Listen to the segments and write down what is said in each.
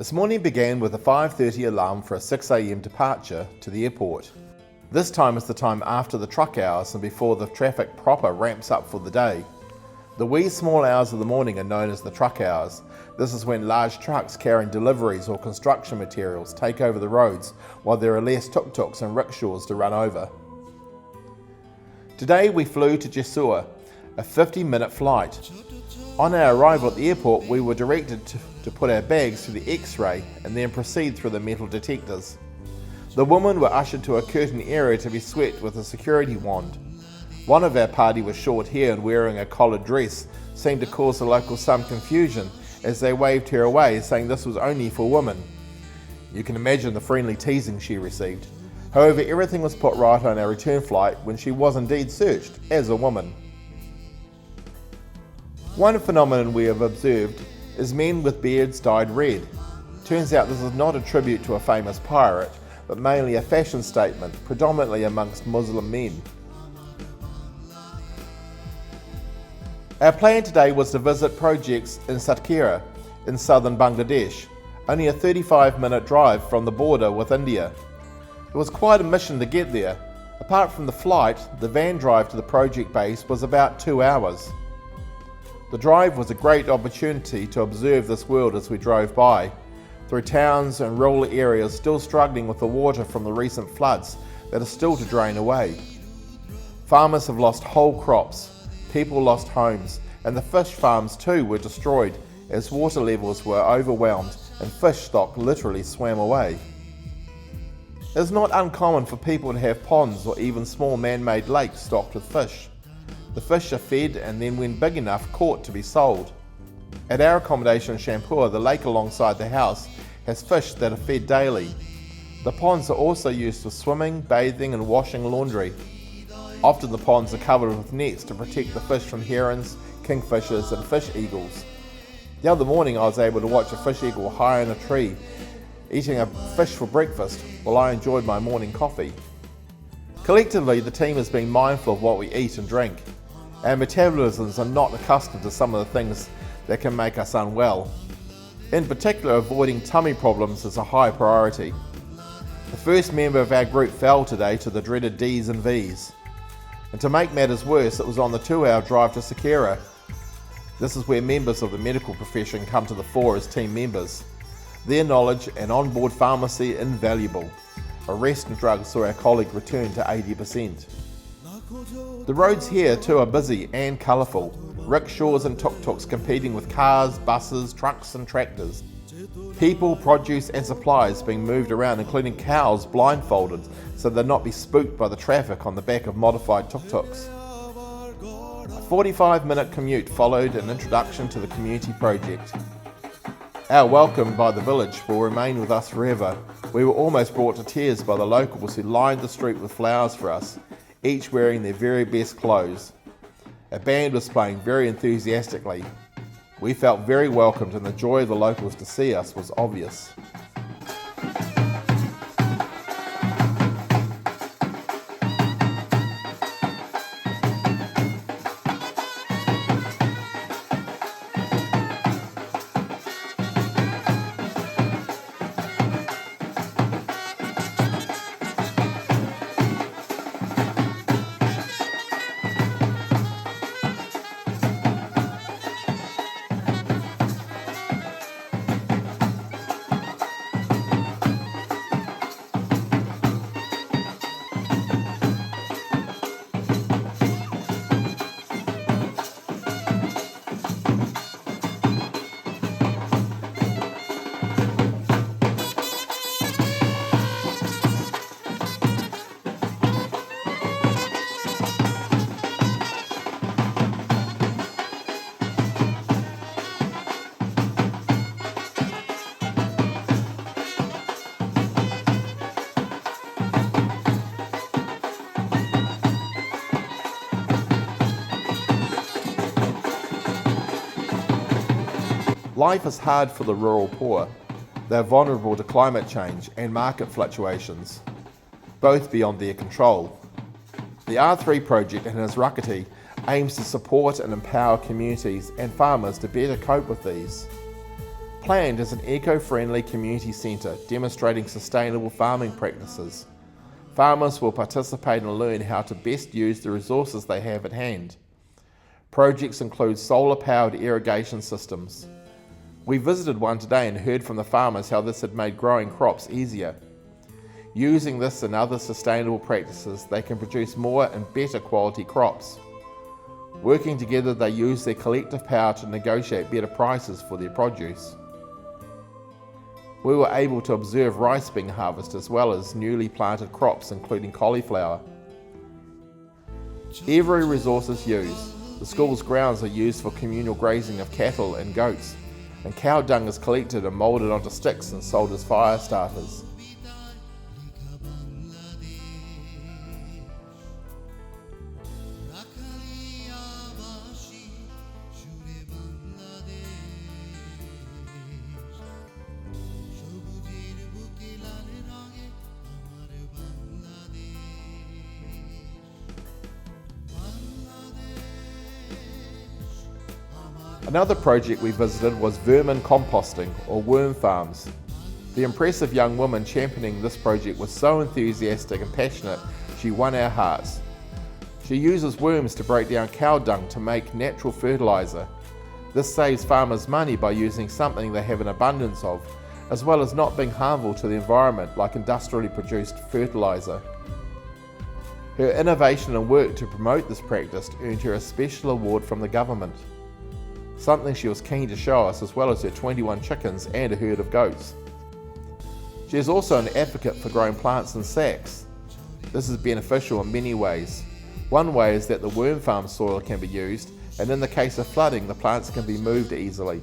This morning began with a 5:30 alarm for a 6 a.m. departure to the airport. This time is the time after the truck hours and before the traffic proper ramps up for the day. The wee small hours of the morning are known as the truck hours. This is when large trucks carrying deliveries or construction materials take over the roads while there are less tuk-tuks and rickshaws to run over. Today we flew to Ashore, a 50-minute flight. On our arrival at the airport, we were directed to put our bags through the X-ray and then proceed through the metal detectors. The women were ushered to a curtained area to be swept with a security wand. One of our party with short hair and wearing a collared dress seemed to cause the locals some confusion as they waved her away, saying this was only for women. You can imagine the friendly teasing she received. However, everything was put right on our return flight when she was indeed searched as a woman. One phenomenon we have observed is men with beards dyed red. Turns out this is not a tribute to a famous pirate, but mainly a fashion statement, predominantly amongst Muslim men. Our plan today was to visit projects in Satkhira in southern Bangladesh, only a 35-minute drive from the border with India. It was quite a mission to get there. Apart from the flight, the van drive to the project base was about 2 hours. The drive was a great opportunity to observe this world as we drove by, through towns and rural areas still struggling with the water from the recent floods that are still to drain away. Farmers have lost whole crops, people lost homes, and the fish farms too were destroyed as water levels were overwhelmed and fish stock literally swam away. It is not uncommon for people to have ponds or even small man-made lakes stocked with fish. The fish are fed and then, when big enough, caught to be sold. At our accommodation in Ashore, the lake alongside the house has fish that are fed daily. The ponds are also used for swimming, bathing and washing laundry. Often the ponds are covered with nets to protect the fish from herons, kingfishers and fish eagles. The other morning I was able to watch a fish eagle high in a tree eating a fish for breakfast while I enjoyed my morning coffee. Collectively, the team has been mindful of what we eat and drink. Our metabolisms are not accustomed to some of the things that can make us unwell. In particular, avoiding tummy problems is a high priority. The first member of our group fell today to the dreaded D's and V's. And to make matters worse, it was on the 2-hour drive to Satkhira. This is where members of the medical profession come to the fore as team members. Their knowledge and on-board pharmacy invaluable. A rest and drugs saw our colleague return to 80%. The roads here too are busy and colourful. Rickshaws and tuk-tuks competing with cars, buses, trucks and tractors. People, produce and supplies being moved around, including cows blindfolded so they'll not be spooked by the traffic on the back of modified tuk-tuks. A 45-minute commute followed an introduction to the community project. Our welcome by the village will remain with us forever. We were almost brought to tears by the locals who lined the street with flowers for us, each wearing their very best clothes. A band was playing very enthusiastically. We felt very welcomed and the joy of the locals to see us was obvious. Life is hard for the rural poor. They are vulnerable to climate change and market fluctuations, both beyond their control. The R3 project in Ashore aims to support and empower communities and farmers to better cope with these. Planned is an eco-friendly community centre demonstrating sustainable farming practices. Farmers will participate and learn how to best use the resources they have at hand. Projects include solar-powered irrigation systems. We visited one today and heard from the farmers how this had made growing crops easier. Using this and other sustainable practices, they can produce more and better quality crops. Working together, they use their collective power to negotiate better prices for their produce. We were able to observe rice being harvested as well as newly planted crops including cauliflower. Every resource is used. The school's grounds are used for communal grazing of cattle and goats, and cow dung is collected and moulded onto sticks and sold as fire starters. Another project we visited was vermin composting, or worm farms. The impressive young woman championing this project was so enthusiastic and passionate, she won our hearts. She uses worms to break down cow dung to make natural fertiliser. This saves farmers money by using something they have an abundance of, as well as not being harmful to the environment like industrially produced fertiliser. Her innovation and work to promote this practice earned her a special award from the government, something she was keen to show us, as well as her 21 chickens and a herd of goats. She is also an advocate for growing plants in sacks. This is beneficial in many ways. One way is that the worm farm soil can be used, and in the case of flooding, the plants can be moved easily.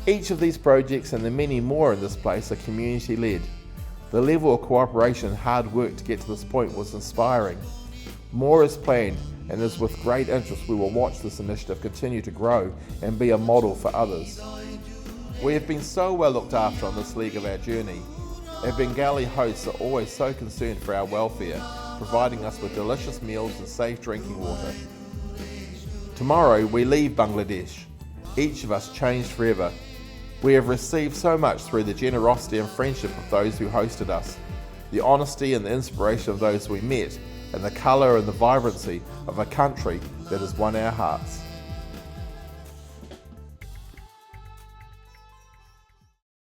Each of these projects and the many more in this place are community-led. The level of cooperation and hard work to get to this point was inspiring. More is planned, and it is with great interest we will watch this initiative continue to grow and be a model for others. We have been so well looked after on this leg of our journey. Our Bengali hosts are always so concerned for our welfare, providing us with delicious meals and safe drinking water. Tomorrow we leave Bangladesh, each of us changed forever. We have received so much through the generosity and friendship of those who hosted us, the honesty and the inspiration of those we met, and the colour and the vibrancy of a country that has won our hearts.